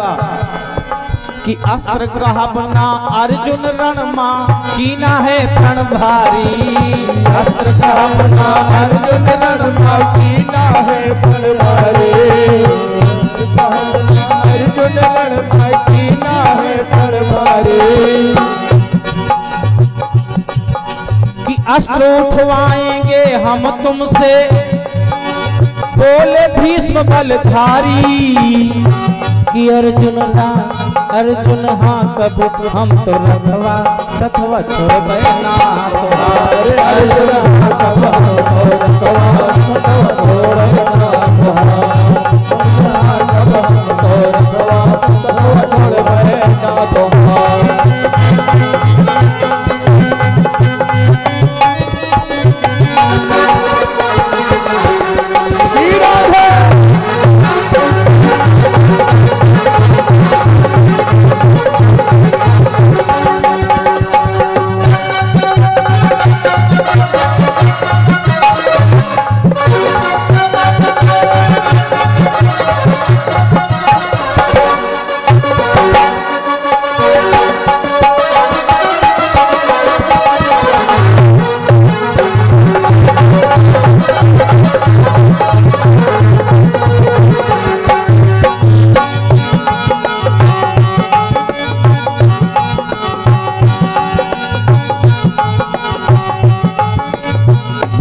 कि अस्त्र कहबना अर्जुन रणमा कीना है प्रण भारी। अस्त्र कहबना अर्जुन रणमा कीना है प्रण भारी। अर्जुन रणमा कीना है प्रण भारी। कि अस्त्र उठवाएंगे हम तुमसे बोले भीष्म बलधारी। कि अर्जुन अर्जुन हाँ कब हम तो रथवा सथवा छोड़ बैना तोहार। अर्जुन हाँ कब हम तो रथवा सथवा छोड़ बैना तोहार। कब हम तो रथवा सथवा छोड़ बैना तोहार।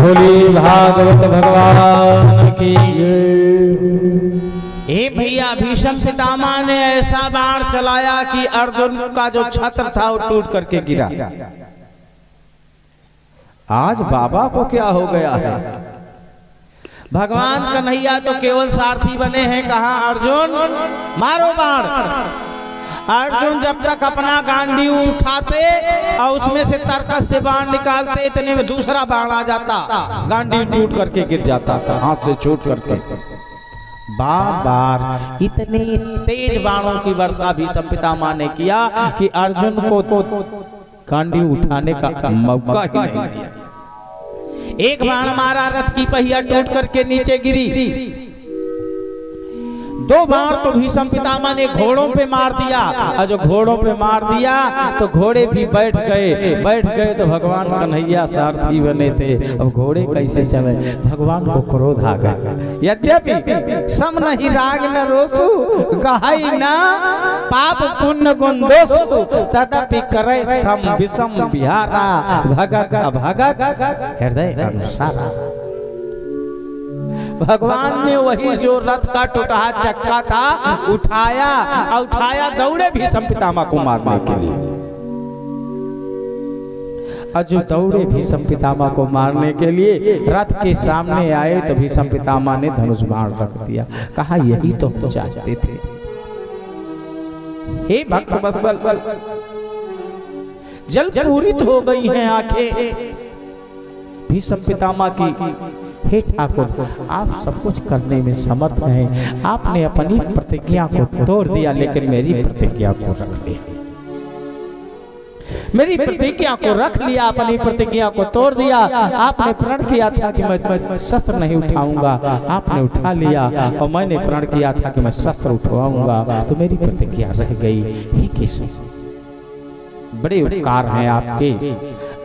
बोली भागवत भगवान की। ए भैया भीष्म पितामह ने ऐसा बाण चलाया कि अर्जुन का जो छत्र था वो टूट करके गिरा। आज बाबा को क्या हो गया है? भगवान कन्हैया तो केवल सारथी बने हैं। कहा अर्जुन मारो बाण। अर्जुन जब तक अपना गांडी उठाते और उसमें से तरकस से बाण निकालते, इतने में दूसरा बाण आ जाता, गांडी टूट करके गिर जाता था, हाथ से छूट करके। बार बार इतने तेज बाणों की वर्षा भीष्म पितामह ने किया कि अर्जुन को गांडी उठाने का मौका ही नहीं दिया। एक बाण मारा, रथ की पहिया टूट करके नीचे गिरी। दो बाण तो भीष्म पितामह ने घोड़ों पे मार दिया, और जो घोड़ों पे मार दिया तो घोड़े भी बैठ गए तो भगवान कन्हैया सारथी बने थे, अब घोड़े कैसे चले? भगवान को क्रोध आ गया। यद्यपि सम नहीं राग न रोसु, कहाई ना पाप पुण्य गुण दोषु, तथापि करे सम विषम विहारा, भगत अभगत हृदय अनुसारा। भगवान ने वही जो रथ का टूटा चक्का था उठाया दौड़े भीष्म पितामह को मारने के लिए। अजू दौड़े भीष्म पितामह को मारने के लिए रथ के सामने आए तो भीष्म पितामह ने धनुष बाण रख दिया। कहा यही तो चाहते थे। हे भक्त वत्सल, जल पूरित हो गई हैं आंखें भीष्म पितामह की। हे ठाकुर, आप सब कुछ करने में समर्थ हैं। आपने अपनी प्रतिज्ञा को तोड़ दिया, लेकिन मेरी प्रतिज्ञा को रख लिया। मेरी प्रतिज्ञा को रख लिया, अपनी प्रतिज्ञा को तोड़ दिया। आपने प्रण किया था कि मैं शस्त्र नहीं उठाऊंगा, आपने उठा लिया। और मैंने प्रण किया था कि मैं शस्त्र उठवाऊंगा, तो मेरी प्रतिज्ञा रह गई। हे कृष्ण, बड़े उपकार हैं आपके।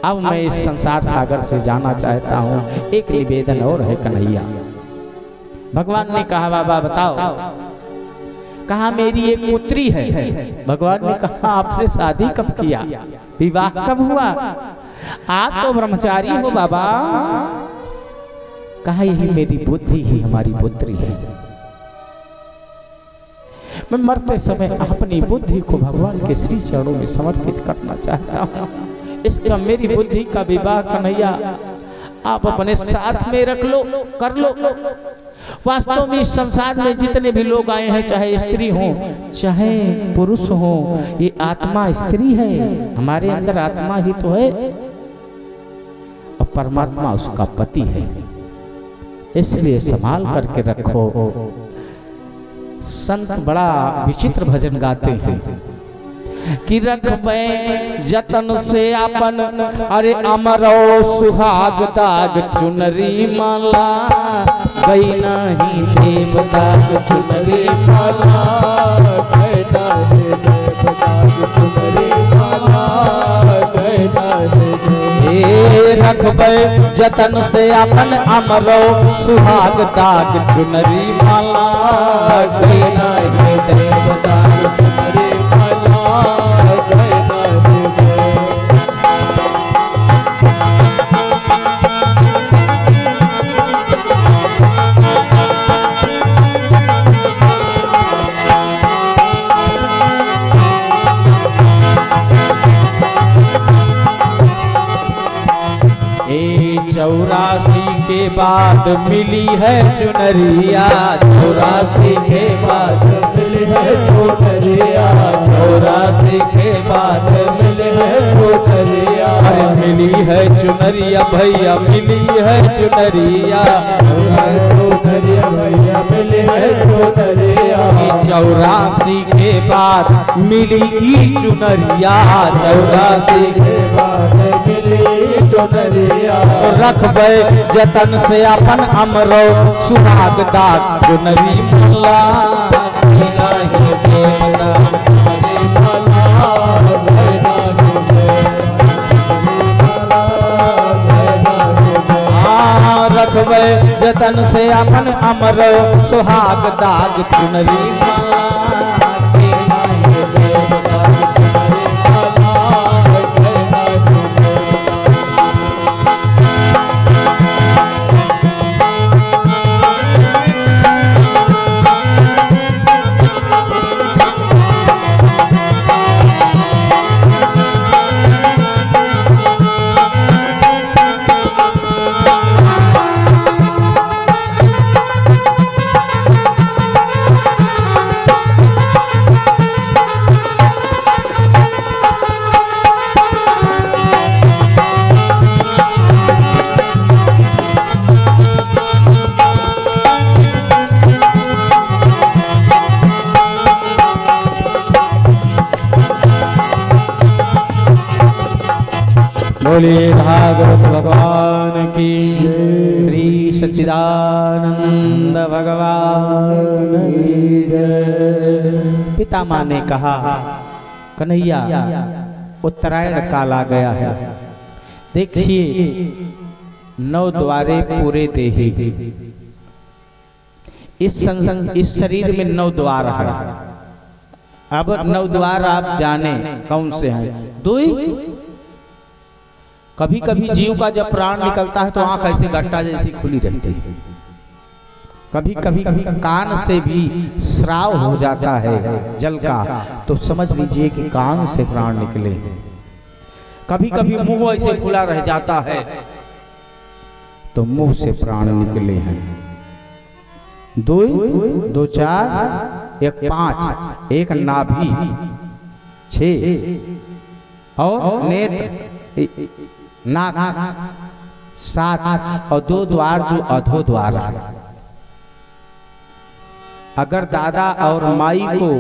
अब मैं इस संसार सागर से जाना चाहता हूँ। एक निवेदन और है कन्हैया। भगवान ने कहा बाबा बताओ। कहा मेरी एक पुत्री है। भगवान ने कहा आपने शादी कब किया, विवाह कब हुआ? आप तो ब्रह्मचारी हो बाबा। कहा यही मेरी बुद्धि ही हमारी पुत्री है। मैं मरते समय अपनी बुद्धि को भगवान के श्री चरणों में समर्पित करना चाहता हूँ। इसका मेरी बुद्धि का विवाह कन्हैया आप अपने साथ में रख लो, कर लो। वास्तव में इस संसार में जितने भी लोग आए हैं, चाहे स्त्री हो चाहे पुरुष हो, ये आत्मा स्त्री है। हमारे अंदर आत्मा ही तो है और परमात्मा उसका पति है। इसलिए संभाल करके रखो। संत बड़ा विचित्र भजन गाते हैं कि रखबे जतन से अपन, अरे अमरो सुहाग दाग चुनरी माला, गई नहीं देव दाग चुनरी माला, गई नहीं देव दाग चुनरी माला, गई नहीं। रखबे जतन से अपन अमरो सुहाग दाग चुनरी माला, गई नहीं देव दाग चुनरी चौरासी के बाद मिली है चुनरिया, 84 के बाद मिली है चुनरिया, 84 के बाद मिली है चुनरिया। अरे मिली है चुनरिया भैया, मिली है चुनरिया, चुनरिया भैया मिली है चुनरिया। 84 के बाद मिली चुनरिया, 84 के बाद मिली चुनरिया। रखबे जतन से अपन अमरो सुहाग दाग चुनरी माला, नहीं देवता चुनरी माला, रखबे जतन से अपन अमरो सुहाग दाग चुनरी माला, नहीं देवता चुनरी माला। बोलिए भागवत भगवान की, श्री सच्चिदानंद भगवान की जय। पितामह ने कहा, कन्हैया उत्तरायण काल आ गया है, देखिए 9 द्वारे पूरे देही, इस शरीर में 9 द्वार है। अब 9 द्वार आप जाने कौन से हैं? 2। कभी कभी जीव का जब प्राण निकलता है तो आंख ऐसी गट्टा जैसी खुली रहती है, कभी कभी कान से भी स्राव हो जाता है जल का, तो समझ लीजिए कि कान से प्राण निकले। कभी कभी मुंह ऐसे खुला रह जाता है तो मुंह से प्राण निकले हैं। 2 2 4 1 5, 1 नाभि, 6 और नेत्र, नाक, 7 और 2 द्वार जो अधो द्वार है। अगर दादा और माई को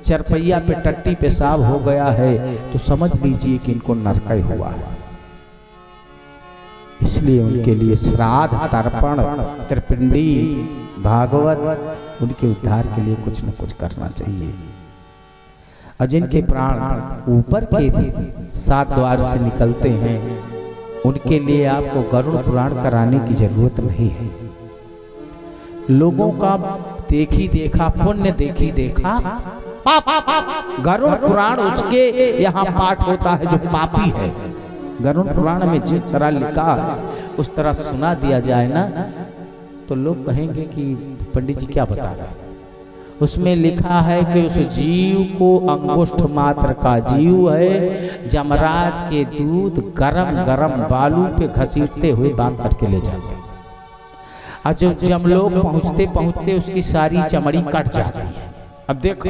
चरपैया पे टट्टी पेशाब हो गया है तो समझ लीजिए कि इनको नरक हुआ है। इसलिए उनके लिए श्राद्ध, तर्पण, त्रिपिंडी, भागवत, उनके उद्धार के लिए कुछ न कुछ करना चाहिए। और जिनके प्राण ऊपर के 7 द्वार से निकलते हैं उनके लिए आपको गरुड़ पुराण कराने की जरूरत नहीं है। लोगों का देखी देखा पुण्य, देखी देखा गरुड़ पुराण उसके यहाँ पाठ होता है जो पापी है। गरुड़ पुराण में जिस तरह लिखा है उस तरह सुना दिया जाए ना तो लोग कहेंगे कि पंडित जी क्या बता रहे हैं। उसमें लिखा है कि उस जीव को अंगुष्ठ मात्र का जीव है, जमराज के दूध गरम गरम बालू पे घसीटते हुए बांध करके ले जाते हैं। और जब लोग पहुंचते पहुंचते उसकी सारी चमड़ी कट जाती है। अब देखो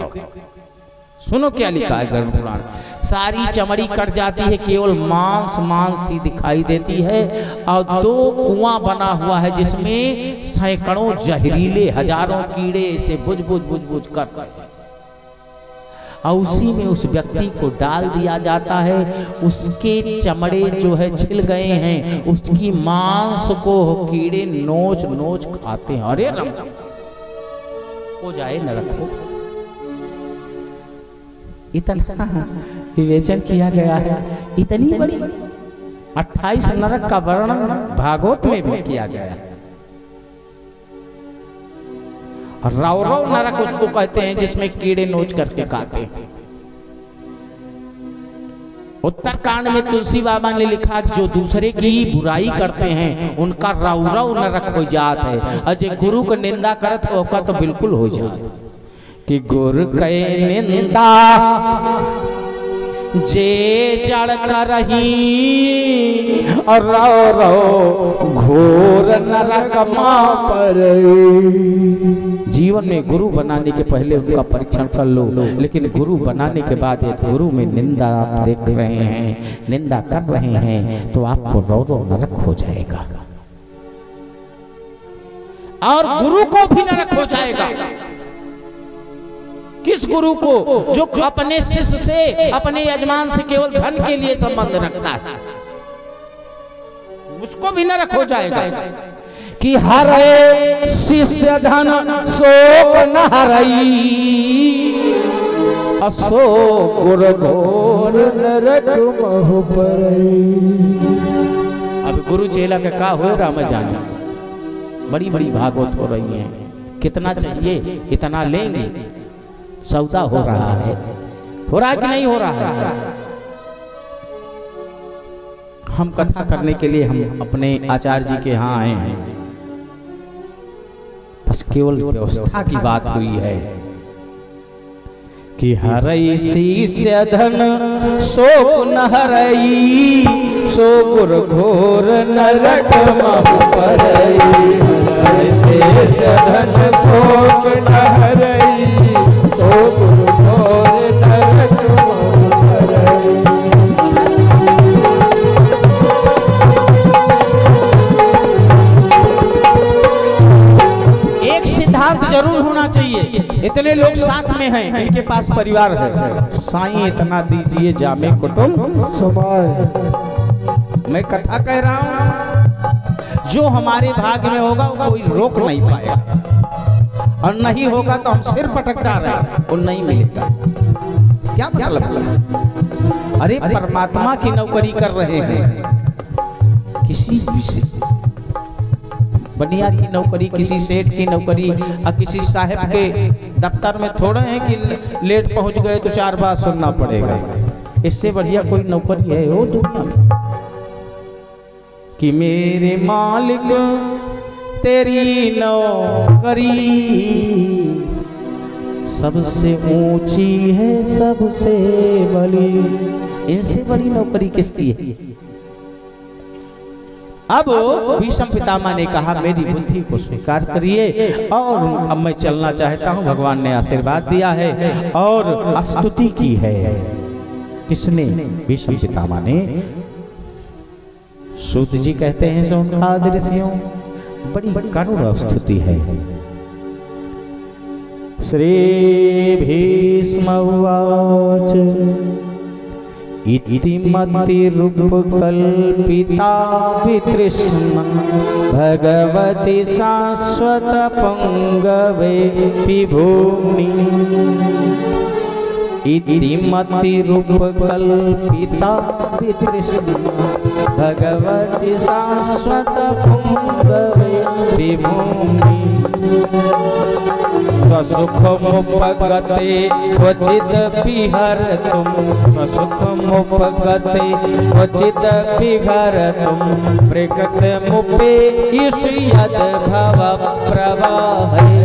सुनो क्या लिखा है गरुड़ पुराण। सारी चमड़ी कट जाती है, केवल मांस सी दिखाई देती है और 2 कुआं बना हुआ है जिसमें सैकड़ों जहरीले हजारों कीड़े ऐसे बुझ कर और उसी में उस व्यक्ति को डाल दिया जाता है। उसके चमड़े जो है छिल गए हैं, उसकी मांस को कीड़े नोच खाते हैं। अरे रम हो जाए नरक को। इतना विवेचन किया गया है, इतनी बड़ी 28 नरक का वर्णन भागवत में भी किया गया है। रौरव नरक उसको कहते हैं जिसमें कीड़े नोच करके खाते हैं। उत्तरकांड में तुलसी बाबा ने लिखा कि जो दूसरे की बुराई करते हैं उनका रौरव नरक हो जात है, और जो गुरु को निंदा करत होगा तो बिल्कुल हो जाए कि गुरु के निंदा जे जड़ करही और रो घोर नरक पर। जीवन में गुरु बनाने के पहले उनका परीक्षण कर लो, लेकिन गुरु बनाने के बाद एक गुरु में निंदा आप देख रहे हैं, निंदा कर रहे हैं तो आपको रो नरक हो जाएगा और गुरु को भी नरक हो जाएगा। किस गुरु को? जो अपने शिष्य से, अपने यजमान से केवल धन के लिए संबंध रखता है, उसको भी नरक हो जाएगा। कि हरे शिष्य धन शोक न हरई, असो गुरु घोर नरक महु परई। अब गुरु चेला का का हो राम जाने, बड़ी बड़ी भागवत हो रही है। कितना चाहिए इतना लेंगे, सौदा हो रहा है कि नहीं हो रहा है। हम कथा करने के लिए हम अपने आचार्य जी के यहाँ आए हैं, बस केवल व्यवस्था की बात हुई है कि हरई शिष्य धन शोक न हरई, सो गुरु घोर नरक महु परई। हरई शिष्य धन शोक न हरई, सो गुरु घोर नरक महु परई। एक सिद्धांत जरूर होना चाहिए। इतने लोग साथ में हैं, इनके पास परिवार है, साईं इतना दीजिए जामे कुटुंब समाए। मैं कथा कह रहा हूं, जो हमारे भाग्य में होगा वो कोई रोक नहीं पाएगा, और नहीं होगा तो हम सिर पटक रहे हैं, वो नहीं मिलेगा। क्या मतलब? अरे परमात्मा की नौकरी कर रहे हैं, किसी बनिया की नौकरी, किसी सेठ की नौकरी, और किसी साहब के दफ्तर में थोड़े हैं कि लेट पहुंच गए तो 4 बार सुनना पड़ेगा। इससे बढ़िया कोई नौकरी है वो दुनिया में कि मेरे मालिक तेरी नौकरी सबसे ऊंची है, सबसे बड़ी। इनसे बड़ी नौकरी किसकी है? अब भीष्म पितामह ने कहा मेरी बुद्धि को स्वीकार करिए, और अब मैं चलना चाहता हूं। भगवान ने आशीर्वाद दिया है और स्तुति की है। किसने? भीष्म पितामह ने। सूत जी कहते हैं सोनकादि ऋषियों बड़ी करुण स्तुति है। श्री भीष्म उवाच इति मतिरुपकल्पिता वितृष्णा भगवती शाश्वत पुंगवे विभूमि। इति मतिरुपकल्पिता वितृष्णा भगवती शाश्वत पुंगवे विभूमि। स्वसुखमुपगते क्वचित् विहरतुं, स्वसुखमुपगते क्वचित् विहरतुं, प्रकृतिमुपेयिषु यद्भवप्रवाहे।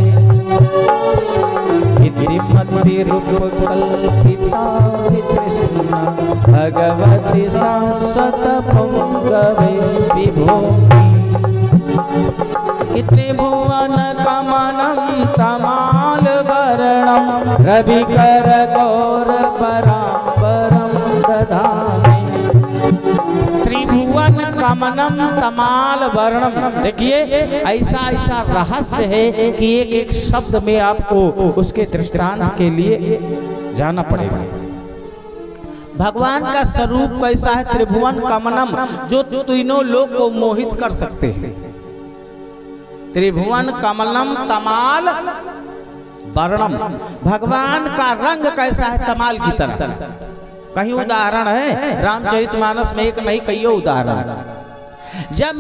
इति मतिरुपकल्पिता वितृष्णा भगवती शाश्वत पुंगवे विभूमि। कितने भुवन कमनं तमाल वर्णं रविकर गौर परांबरं दधामि। त्रिभुवन कमनम तमाल वर्णम। देखिए ऐसा ऐसा रहस्य है कि एक एक शब्द में आपको उसके दृष्टांत के लिए जाना पड़ेगा। भगवान का स्वरूप कैसा है? त्रिभुवन कमनम, जो तीनों लोग को मोहित कर सकते हैं। त्रिभुवन कमलम तमाल वर्णम। भगवान का रंग कैसा है? तमाल की तरह। कहीं उदाहरण है रामचरितमानस में, एक नहीं कई उदाहरण। जब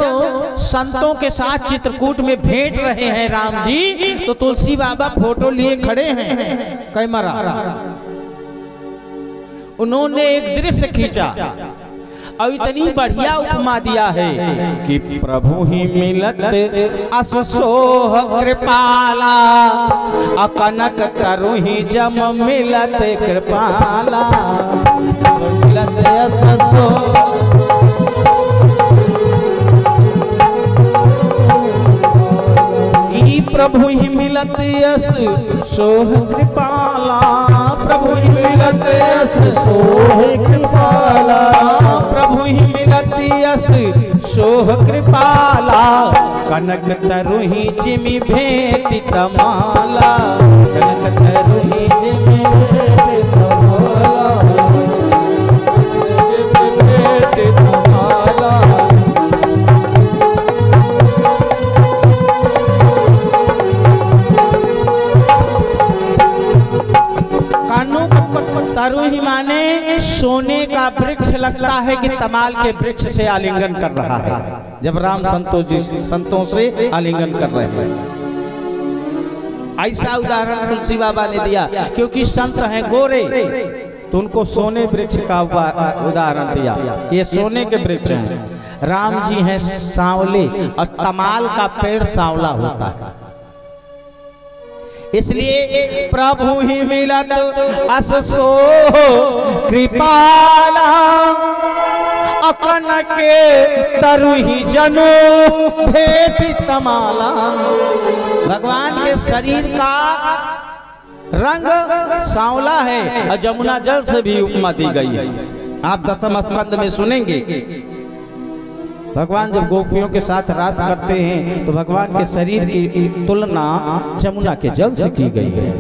संतों के साथ चित्रकूट में भेंट रहे हैं राम जी, तो तुलसी बाबा फोटो लिए खड़े हैं कैमरा। उन्होंने एक दृश्य खींचा और इतनी बढ़िया उपमा दिया है कि प्रभु ही मिलत अस सोह कृपाला, अकनक तरु ही जम मिलत कृपाला। मिलत अस सोह प्रभु ही मिलत यस सोह कृपाला। प्रभु ही मिलत यस सोह कृपाला। प्रभु ही मिलत यस सोह कृपाला। कनक तरु ही जिमि भेंटि तमाला। कनक तरु ही जिमि भेंटि तमाला। भेंटि तमाला। तरु ही माने सोने का वृक्ष लगता है कि तमाल के वृक्ष से आलिंगन कर रहा है। जब राम संतों से आलिंगन कर रहे हैं, ऐसा उदाहरण तुलसी बाबा ने दिया। क्योंकि संत हैं गोरे, तो उनको सोने वृक्ष का उदाहरण दिया। ये सोने के वृक्ष हैं। राम जी हैं सांवले, और तमाल का पेड़ सांवला होता है। इसलिए प्रभु ही मिलत अस सोह कृपाला। अकन के तरु ही जनो भेंटि तमाला। भगवान के शरीर का रंग सांवला है, और जमुना जल से भी उपमा दी गई है। आप दशम स्कंद में सुनेंगे भगवान जब गोपियों के साथ रास करते हैं तो भगवान के शरीर की तुलना जमुना के जल से की गई है।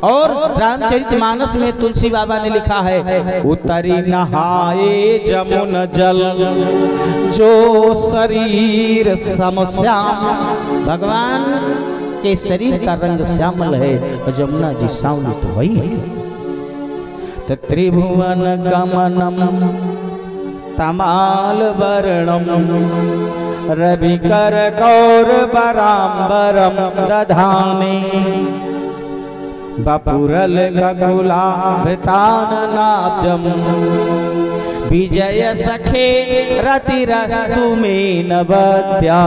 और रामचरितमानस में तुलसी बाबा ने लिखा है, उतरी नहाए जमुन जल जो शरीर समश्याम। भगवान के शरीर का रंग श्यामल है और जमुना जी सांवली तो वही है। त्रिभुवन गमनम तमाल वर्णम रवि कर कौर बराम्बरम दधाने बपुरल ककुला वृतान नाजम विजय सखे रतिरस्तु में नवद्या।